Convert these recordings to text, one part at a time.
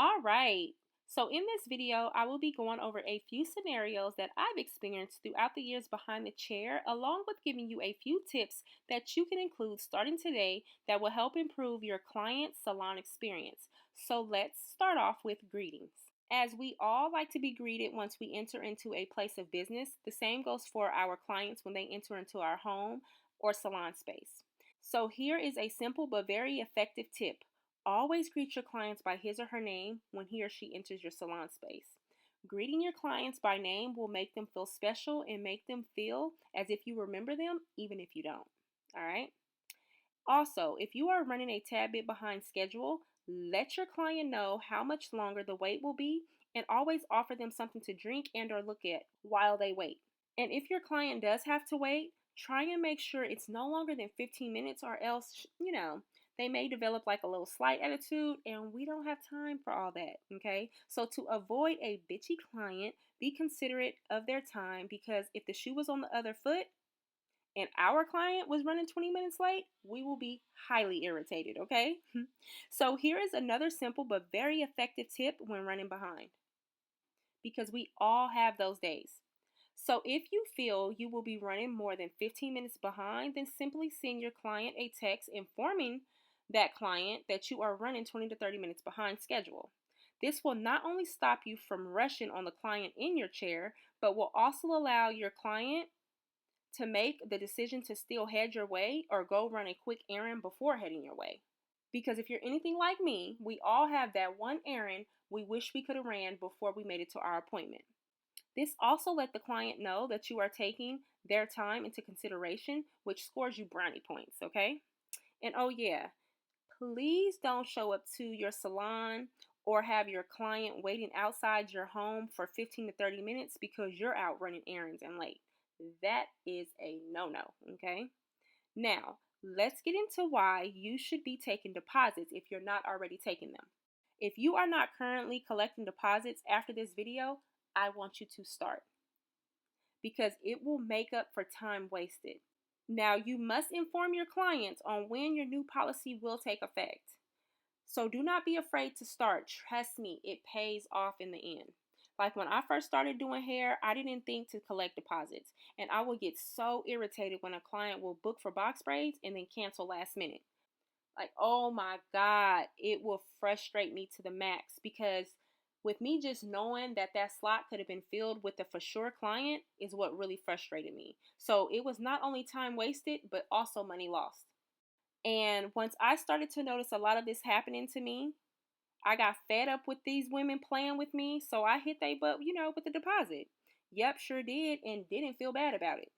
All right. So in this video, I will be going over a few scenarios that I've experienced throughout the years behind the chair, along with giving you a few tips that you can include starting today that will help improve your client salon experience. So let's start off with greetings. As we all like to be greeted once we enter into a place of business, the same goes for our clients when they enter into our home or salon space. So here is a simple but very effective tip. Always greet your clients by his or her name when he or she enters your salon space. Greeting your clients by name will make them feel special and make them feel as if you remember them, even if you don't. All right. Also, if you are running a tad bit behind schedule, let your client know how much longer the wait will be and always offer them something to drink and or look at while they wait. And if your client does have to wait, try and make sure it's no longer than 15 minutes or else, they may develop like a little slight attitude and we don't have time for all that, okay? So to avoid a bitchy client, be considerate of their time because if the shoe was on the other foot, and our client was running 20 minutes late, we will be highly irritated, okay? So here is another simple but very effective tip when running behind because we all have those days. So if you feel you will be running more than 15 minutes behind, then simply send your client a text informing that client that you are running 20 to 30 minutes behind schedule. This will not only stop you from rushing on the client in your chair, but will also allow your client to make the decision to still head your way or go run a quick errand before heading your way. Because if you're anything like me, we all have that one errand we wish we could have ran before we made it to our appointment. This also let the client know that you are taking their time into consideration, which scores you brownie points, okay? And oh yeah, please don't show up to your salon or have your client waiting outside your home for 15 to 30 minutes because you're out running errands and late. That is a no-no, okay? Now, let's get into why you should be taking deposits if you're not already taking them. If you are not currently collecting deposits after this video, I want you to start because it will make up for time wasted. Now, you must inform your clients on when your new policy will take effect. So do not be afraid to start. Trust me, it pays off in the end. Like when I first started doing hair, I didn't think to collect deposits. And I would get so irritated when a client will book for box braids and then cancel last minute. Like, oh my God, it will frustrate me to the max because with me just knowing that that slot could have been filled with a for sure client is what really frustrated me. So it was not only time wasted, but also money lost. And once I started to notice a lot of this happening to me, I got fed up with these women playing with me, so I hit they butt, with the deposit. Yep, sure did, and didn't feel bad about it.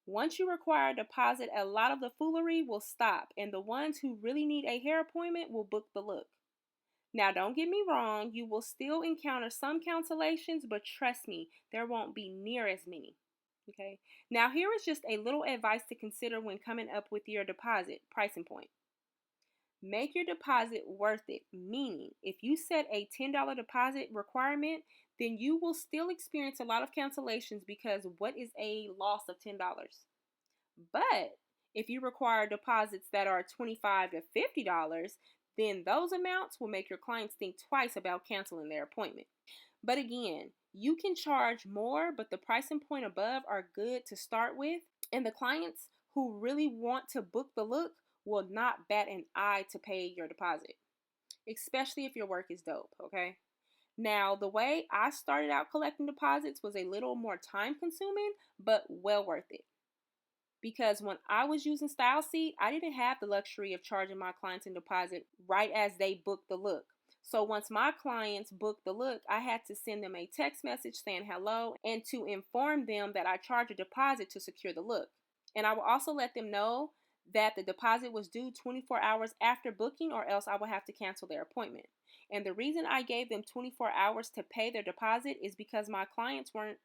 Once you require a deposit, a lot of the foolery will stop, and the ones who really need a hair appointment will book the look. Now, don't get me wrong, you will still encounter some cancellations, but trust me, there won't be near as many. Okay. Now, here is just a little advice to consider when coming up with your deposit pricing point. Make your deposit worth it, meaning if you set a $10 deposit requirement, then you will still experience a lot of cancellations because what is a loss of $10? But if you require deposits that are $25 to $50, then those amounts will make your clients think twice about canceling their appointment. But again, you can charge more, but the pricing point above are good to start with. And the clients who really want to book the look will not bat an eye to pay your deposit, especially if your work is dope, okay? Now, the way I started out collecting deposits was a little more time consuming, but well worth it. Because when I was using Style Seat, I didn't have the luxury of charging my clients in deposit right as they booked the look. So once my clients booked the look, I had to send them a text message saying hello and to inform them that I charge a deposit to secure the look. And I will also let them know that the deposit was due 24 hours after booking or else I would have to cancel their appointment. And the reason I gave them 24 hours to pay their deposit is because my clients weren't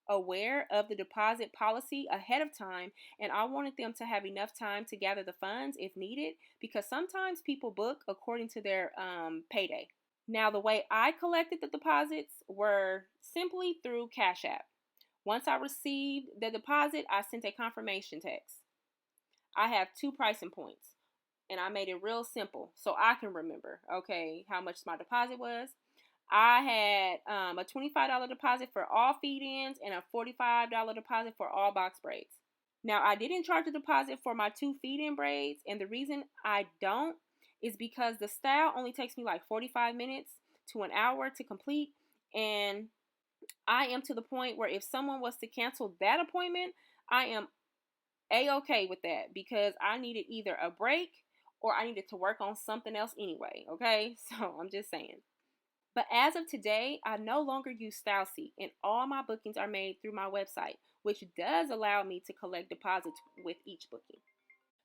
aware of the deposit policy ahead of time, and I wanted them to have enough time to gather the funds if needed because sometimes people book according to their payday. Now, the way I collected the deposits were simply through Cash App. Once I received the deposit, I sent a confirmation text. I have two pricing points. and I made it real simple so I can remember, okay, how much my deposit was. I had a $25 deposit for all feed-ins and a $45 deposit for all box braids. Now, I didn't charge a deposit for my 2 feed-in braids, and the reason I don't is because the style only takes me like 45 minutes to an hour to complete, and I am to the point where if someone was to cancel that appointment, I am a-okay with that because I needed either a break or I needed to work on something else anyway, okay? So I'm just saying. But as of today, I no longer use StyleSeat, and all my bookings are made through my website, which does allow me to collect deposits with each booking.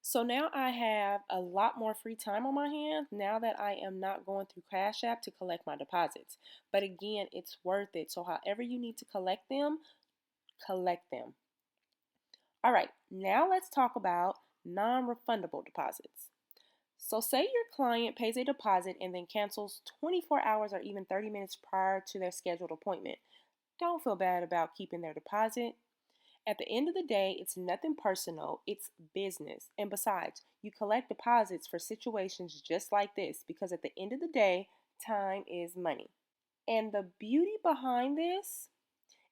So now I have a lot more free time on my hands now that I am not going through Cash App to collect my deposits. But again, it's worth it. So however you need to collect them, collect them. All right, now let's talk about non-refundable deposits. So say your client pays a deposit and then cancels 24 hours or even 30 minutes prior to their scheduled appointment. Don't feel bad about keeping their deposit. At the end of the day, it's nothing personal, it's business. And besides, you collect deposits for situations just like this because at the end of the day, time is money. And the beauty behind this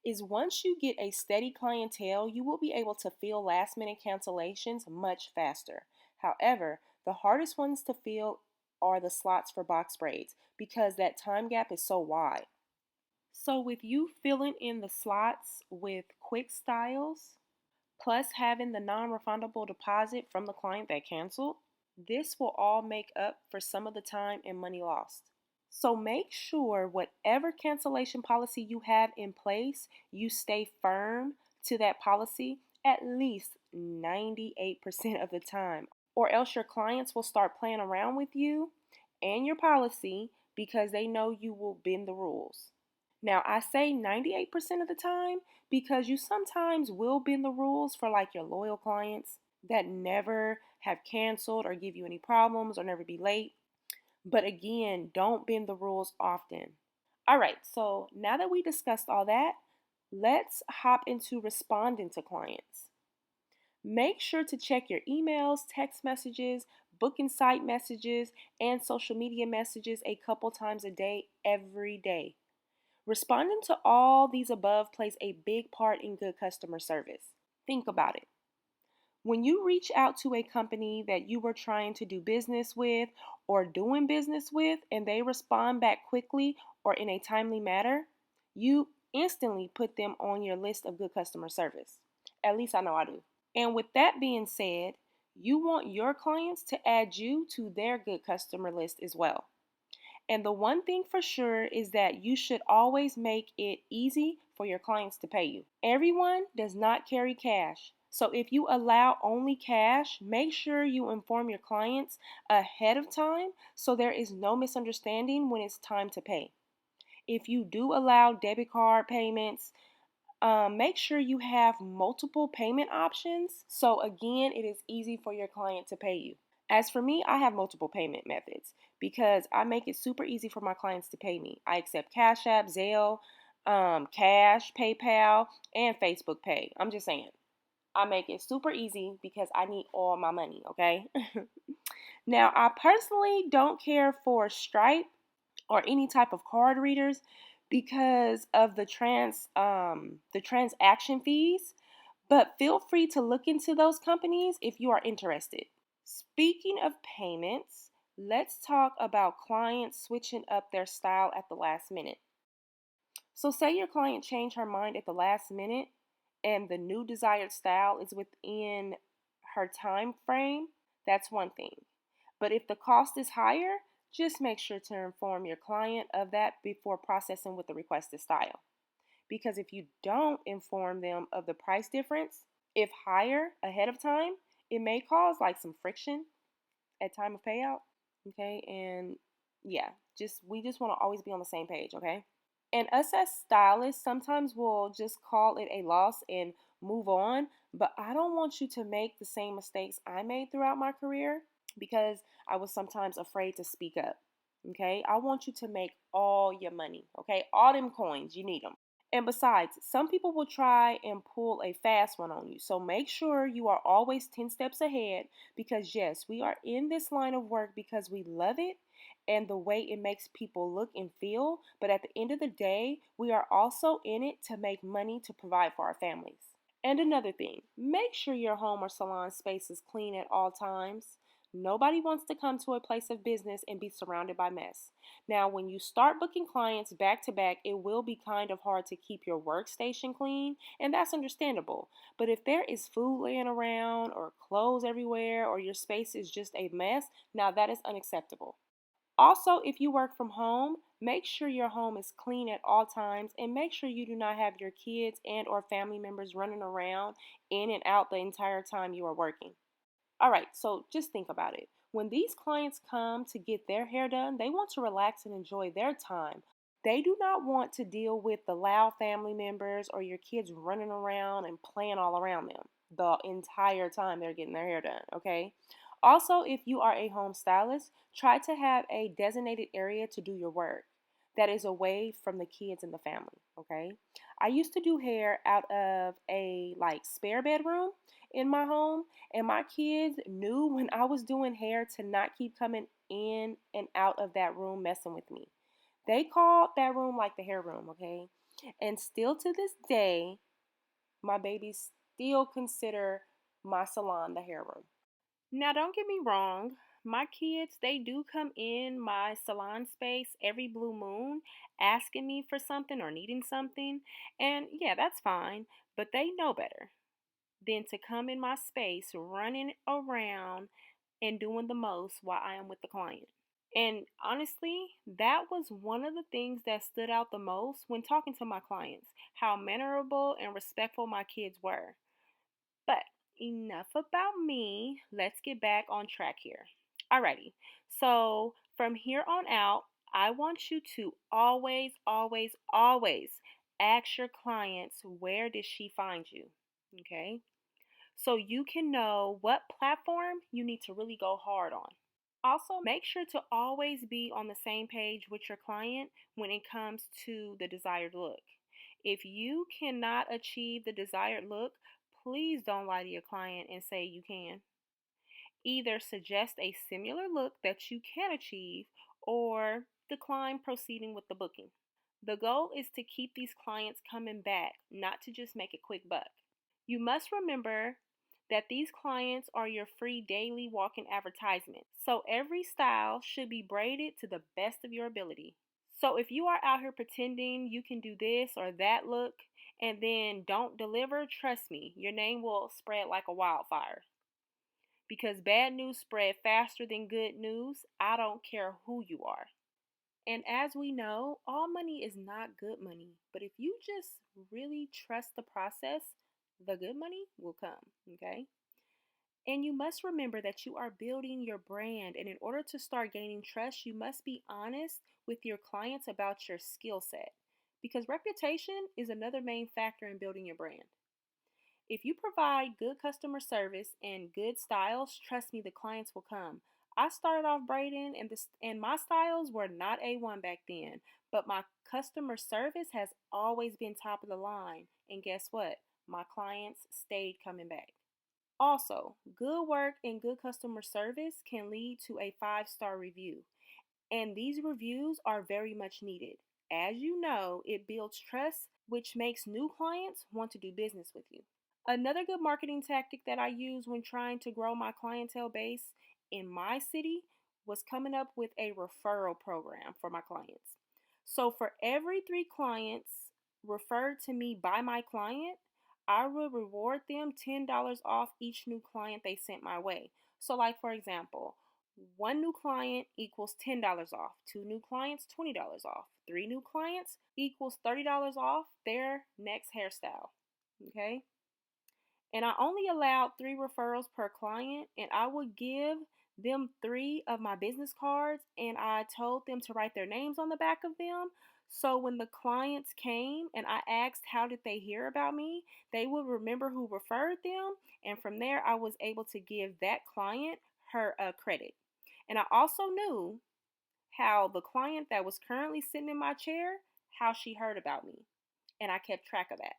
is once you get a steady clientele, you will be able to fill last minute cancellations much faster. However, the hardest ones to fill are the slots for box braids because that time gap is so wide. So, with you filling in the slots with quick styles, plus having the non refundable deposit from the client that canceled, this will all make up for some of the time and money lost. So make sure whatever cancellation policy you have in place, you stay firm to that policy at least 98% of the time, or else your clients will start playing around with you and your policy because they know you will bend the rules. Now, I say 98% of the time because you sometimes will bend the rules for like your loyal clients that never have canceled or give you any problems or never be late. But again, don't bend the rules often. All right, so now that we discussed all that, let's hop into responding to clients. Make sure to check your emails, text messages, booking site messages, and social media messages a couple times a day, every day. Responding to all these above plays a big part in good customer service. Think about it. When you reach out to a company that you were trying to do business with or doing business with, and they respond back quickly or in a timely manner, you instantly put them on your list of good customer service. At least I know I do. And with that being said, you want your clients to add you to their good customer list as well. And the one thing for sure is that you should always make it easy for your clients to pay you. Everyone does not carry cash. So if you allow only cash, make sure you inform your clients ahead of time so there is no misunderstanding when it's time to pay. If you do allow debit card payments, make sure you have multiple payment options. So again, it is easy for your client to pay you. As for me, I have multiple payment methods because I make it super easy for my clients to pay me. I accept Cash App, Zelle, Cash, PayPal, and Facebook Pay. I'm just saying. I make it super easy because I need all my money, okay? Now, I personally don't care for Stripe or any type of card readers because of the transaction fees, but feel free to look into those companies if you are interested. Speaking of payments, let's talk about clients switching up their style at the last minute. So say your client changed her mind at the last minute and the new desired style is within her time frame, that's one thing. But if the cost is higher, just make sure to inform your client of that before processing with the requested style. Because if you don't inform them of the price difference, if higher ahead of time, it may cause like some friction at time of payout. Okay, and yeah, we just want to always be on the same page, okay? And us as stylists sometimes will just call it a loss and move on, but I don't want you to make the same mistakes I made throughout my career because I was sometimes afraid to speak up. Okay, I want you to make all your money, okay? All them coins, you need them. And besides, some people will try and pull a fast one on you. So make sure you are always 10 steps ahead because, yes, we are in this line of work because we love it and the way it makes people look and feel. But at the end of the day, we are also in it to make money to provide for our families. And another thing, make sure your home or salon space is clean at all times. Nobody wants to come to a place of business and be surrounded by mess. Now, when you start booking clients back to back, it will be kind of hard to keep your workstation clean, and that's understandable. But if there is food laying around, or clothes everywhere, or your space is just a mess, now that is unacceptable. Also, if you work from home, make sure your home is clean at all times and make sure you do not have your kids and or family members running around in and out the entire time you are working. All right, so just think about it. When these clients come to get their hair done, they want to relax and enjoy their time. They do not want to deal with the loud family members or your kids running around and playing all around them the entire time they're getting their hair done, okay? Also, if you are a home stylist, try to have a designated area to do your work that is away from the kids and the family, okay? I used to do hair out of a spare bedroom in my home, and my kids knew when I was doing hair to not keep coming in and out of that room messing with me. They called that room like the hair room, okay? And still to this day, my babies still consider my salon the hair room. Now, don't get me wrong. My kids, they do come in my salon space every blue moon asking me for something or needing something. And yeah, that's fine. But they know better than to come in my space running around and doing the most while I am with the client. And honestly, that was one of the things that stood out the most when talking to my clients, how mannerable and respectful my kids were. But enough about me. Let's get back on track here. Alrighty. So from here on out, I want you to always, always, always ask your clients, where did she find you? Okay. So you can know what platform you need to really go hard on. Also, make sure to always be on the same page with your client when it comes to the desired look. If you cannot achieve the desired look, please don't lie to your client and say you can. Either suggest a similar look that you can achieve or decline proceeding with the booking. The goal is to keep these clients coming back, not to just make a quick buck. You must remember that these clients are your free daily walk-in advertisement. So every style should be braided to the best of your ability. So if you are out here pretending you can do this or that look and then don't deliver, trust me, your name will spread like a wildfire. Because bad news spread faster than good news, I don't care who you are. And as we know, all money is not good money. But if you just really trust the process, the good money will come, okay? And you must remember that you are building your brand. And in order to start gaining trust, you must be honest with your clients about your skill set. Because reputation is another main factor in building your brand. If you provide good customer service and good styles, trust me, the clients will come. I started off braiding and my styles were not A1 back then, but my customer service has always been top of the line. And guess what? My clients stayed coming back. Also, good work and good customer service can lead to a 5-star review. And these reviews are very much needed. As you know, it builds trust, which makes new clients want to do business with you. Another good marketing tactic that I use when trying to grow my clientele base in my city was coming up with a referral program for my clients. So for every 3 clients referred to me by my client, I will reward them $10 off each new client they sent my way. So like for example, 1 new client equals $10 off, 2 new clients, $20 off, 3 new clients equals $30 off their next hairstyle. Okay? And I only allowed 3 referrals per client, and I would give them 3 of my business cards, and I told them to write their names on the back of them. So when the clients came and I asked how did they hear about me, they would remember who referred them, and from there I was able to give that client her credit. And I also knew how the client that was currently sitting in my chair, how she heard about me. and I kept track of that.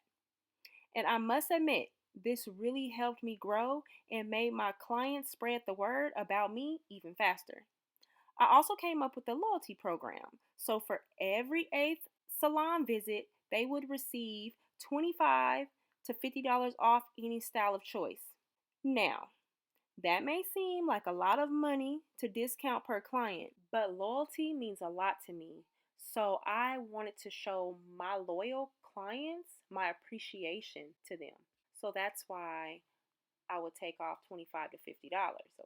And I must admit, this really helped me grow and made my clients spread the word about me even faster. I also came up with a loyalty program. So for every eighth salon visit, they would receive $25 to $50 off any style of choice. Now, that may seem like a lot of money to discount per client, but loyalty means a lot to me. So I wanted to show my loyal clients my appreciation to them. So that's why I would take off $25 to $50,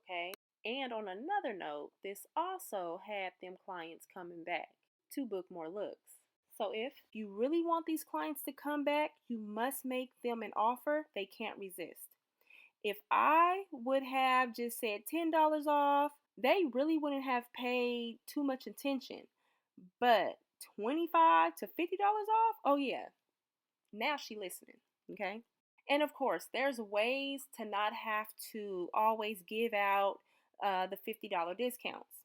okay? And on another note, this also had them clients coming back to book more looks. So if you really want these clients to come back, you must make them an offer they can't resist. If I would have just said $10 off, they really wouldn't have paid too much attention. But $25 to $50 off? Oh yeah. Now she listening, okay? And of course, there's ways to not have to always give out the $50 discounts.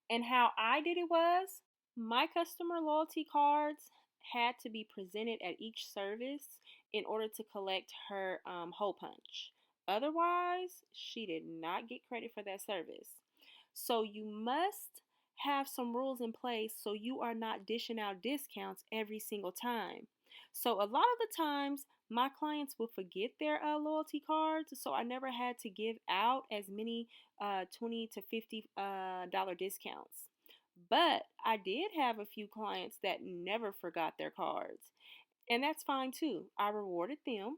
And how I did it was my customer loyalty cards had to be presented at each service in order to collect her hole punch. Otherwise, she did not get credit for that service. So you must have some rules in place so you are not dishing out discounts every single time. So a lot of the times, my clients will forget their loyalty cards, so I never had to give out as many $20 to $50 discounts. But I did have a few clients that never forgot their cards, and that's fine too. I rewarded them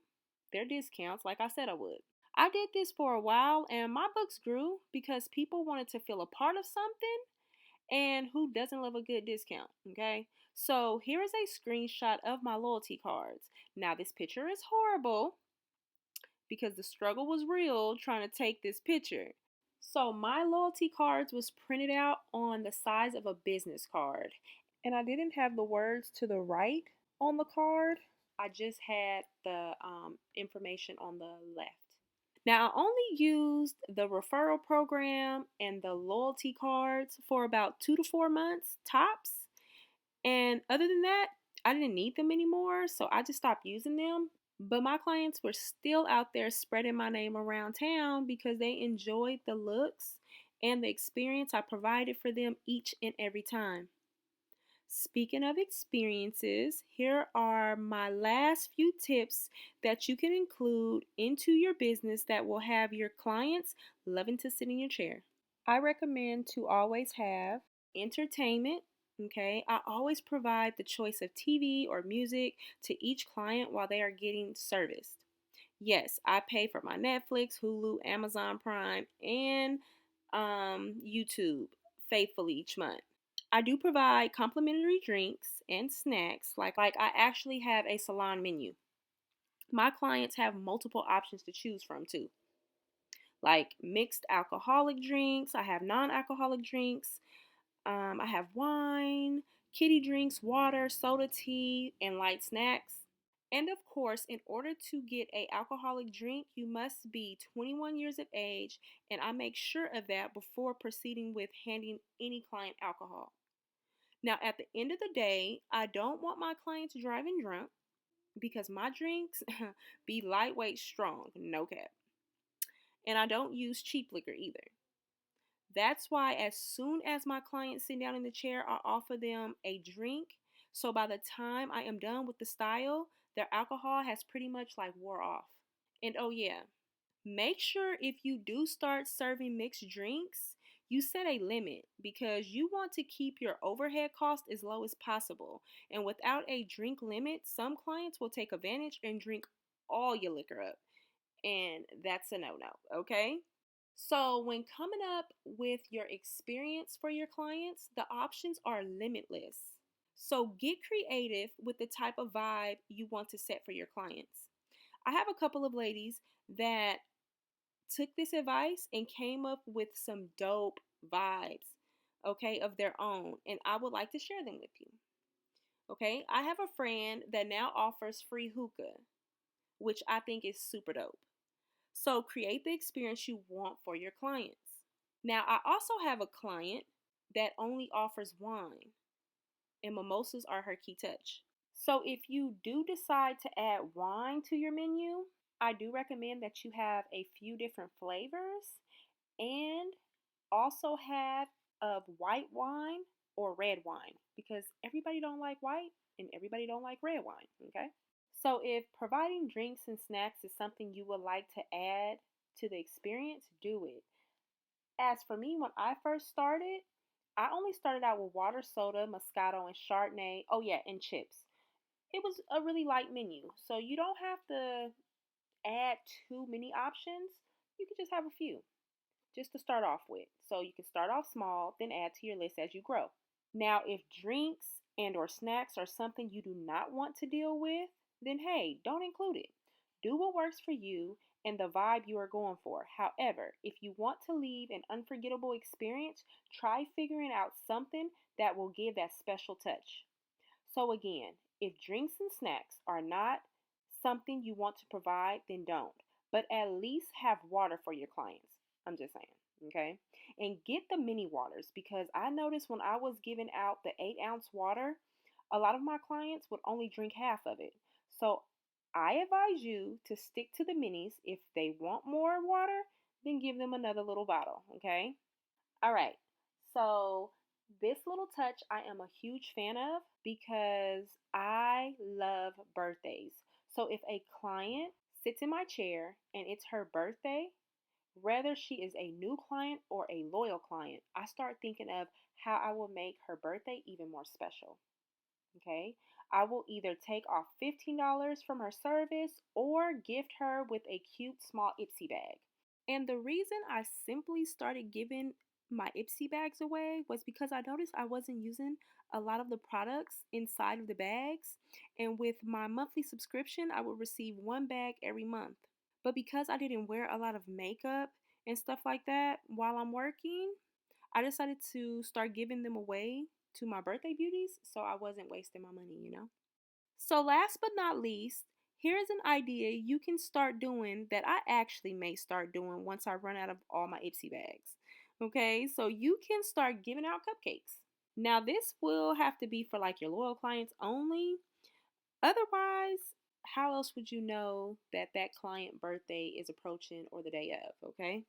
their discounts like I said I would. I did this for a while, and my books grew because people wanted to feel a part of something, and who doesn't love a good discount, okay? So here is a screenshot of my loyalty cards. Now, this picture is horrible because the struggle was real trying to take this picture. So my loyalty cards was printed out on the size of a business card, and I didn't have the words to the right on the card. I just had the information on the left. Now, I only used the referral program and the loyalty cards for about 2 to 4 months tops. And other than that, I didn't need them anymore, so I just stopped using them. But my clients were still out there spreading my name around town because they enjoyed the looks and the experience I provided for them each and every time. Speaking of experiences, here are my last few tips that you can include into your business that will have your clients loving to sit in your chair. I recommend to always have entertainment. Okay, I always provide the choice of TV or music to each client while they are getting serviced. Yes, I pay for my Netflix, Hulu, Amazon Prime, and YouTube faithfully each month. I do provide complimentary drinks and snacks, like I actually have a salon menu. My clients have multiple options to choose from too, like mixed alcoholic drinks. I have non-alcoholic drinks. I have wine, kiddie drinks, water, soda, tea, and light snacks. And of course, in order to get a alcoholic drink, you must be 21 years of age, and I make sure of that before proceeding with handing any client alcohol. Now, at the end of the day, I don't want my clients driving drunk because my drinks be lightweight strong, no cap. And I don't use cheap liquor either. That's why as soon as my clients sit down in the chair, I offer them a drink. So by the time I am done with the style, their alcohol has pretty much like wore off. And oh yeah, make sure if you do start serving mixed drinks, you set a limit because you want to keep your overhead cost as low as possible. And without a drink limit, some clients will take advantage and drink all your liquor up. And that's a no-no, okay? So, when coming up with your experience for your clients, the options are limitless. So, get creative with the type of vibe you want to set for your clients. I have a couple of ladies that took this advice and came up with some dope vibes, okay, of their own, and I would like to share them with you. Okay, I have a friend that now offers free hookah, which I think is super dope. So create the experience you want for your clients. Now, I also have a client that only offers wine, and mimosas are her key touch. So if you do decide to add wine to your menu, I do recommend that you have a few different flavors and also have of white wine or red wine because everybody don't like white and everybody don't like red wine, okay? So if providing drinks and snacks is something you would like to add to the experience, do it. As for me, when I first started, I only started out with water, soda, Moscato, and Chardonnay. Oh yeah, and chips. It was a really light menu, so you don't have to add too many options. You can just have a few just to start off with. So you can start off small, then add to your list as you grow. Now, if drinks and or snacks are something you do not want to deal with, then hey, don't include it. Do what works for you and the vibe you are going for. However, if you want to leave an unforgettable experience, try figuring out something that will give that special touch. So again, if drinks and snacks are not something you want to provide, then don't. But at least have water for your clients. I'm just saying, okay? And get the mini waters because I noticed when I was giving out the 8-ounce water, a lot of my clients would only drink half of it. So I advise you to stick to the minis. If they want more water, then give them another little bottle, okay? All right. So this little touch I am a huge fan of because I love birthdays. So if a client sits in my chair and it's her birthday, whether she is a new client or a loyal client, I start thinking of how I will make her birthday even more special. Okay? I will either take off $15 from her service or gift her with a cute small Ipsy bag. And the reason I simply started giving my Ipsy bags away was because I noticed I wasn't using a lot of the products inside of the bags. And with my monthly subscription, I would receive one bag every month. But because I didn't wear a lot of makeup and stuff like that while I'm working, I decided to start giving them away to my birthday beauties so I wasn't wasting my money. So, last but not least, here's an idea you can start doing that I actually may start doing once I run out of all my Ipsy bags. Okay, so you can start giving out cupcakes. Now, this will have to be for like your loyal clients only. Otherwise, how else would you know that that client birthday is approaching or the day of? Okay,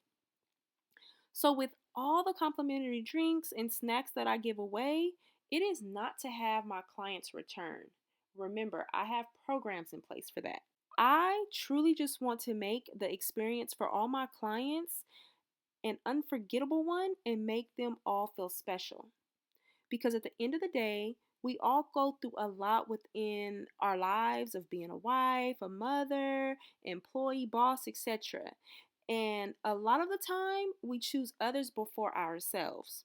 so with all the complimentary drinks and snacks that I give away, it is not to have my clients return. Remember, I have programs in place for that. I truly just want to make the experience for all my clients an unforgettable one and make them all feel special. Because at the end of the day, we all go through a lot within our lives of being a wife, a mother, employee, boss, etc. And a lot of the time, we choose others before ourselves.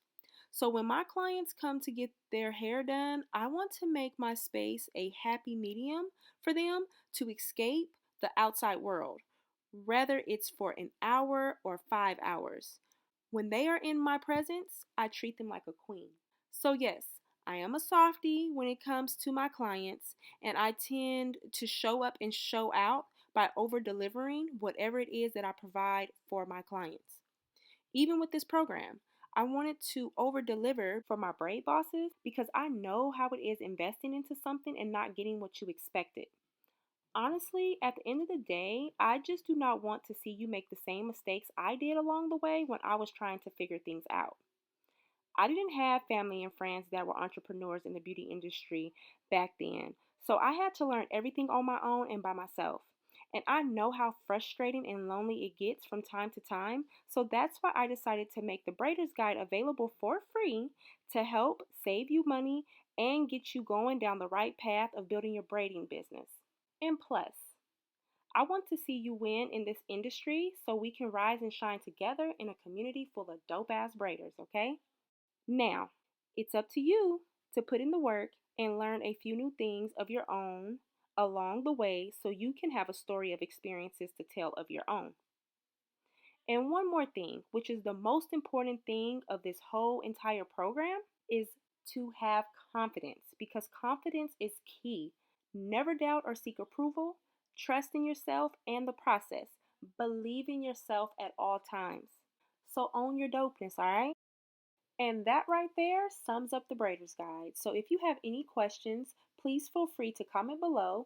So when my clients come to get their hair done, I want to make my space a happy medium for them to escape the outside world, whether it's for an hour or 5 hours. When they are in my presence, I treat them like a queen. So, yes, I am a softie when it comes to my clients, and I tend to show up and show out by over delivering whatever it is that I provide for my clients. Even with this program, I wanted to over deliver for my braid bosses because I know how it is investing into something and not getting what you expected. Honestly, at the end of the day, I just do not want to see you make the same mistakes I did along the way when I was trying to figure things out. I didn't have family and friends that were entrepreneurs in the beauty industry back then. So I had to learn everything on my own and by myself. And I know how frustrating and lonely it gets from time to time. So that's why I decided to make the Braiders Guide available for free to help save you money and get you going down the right path of building your braiding business. And plus, I want to see you win in this industry so we can rise and shine together in a community full of dope ass braiders, okay? Now, it's up to you to put in the work and learn a few new things of your own along the way so you can have a story of experiences to tell of your own. And one more thing, which is the most important thing of this whole entire program, is to have confidence because confidence is key. Never doubt or seek approval. Trust in yourself and the process. Believe in yourself at all times. So own your dopeness, all right? And that right there sums up the Braiders Guide. So if you have any questions, please feel free to comment below.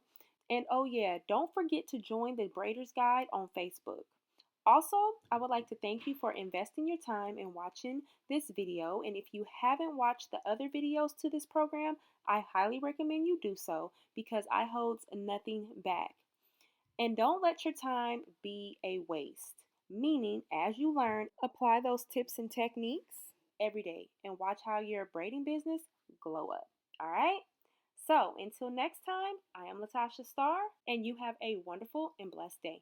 And oh yeah, don't forget to join the Braiders Guide on Facebook. Also, I would like to thank you for investing your time in watching this video. And if you haven't watched the other videos to this program, I highly recommend you do so because I hold nothing back. And don't let your time be a waste. Meaning, as you learn, apply those tips and techniques every day and watch how your braiding business glow up. All right? So, until next time, I am Latasha Starr, and you have a wonderful and blessed day.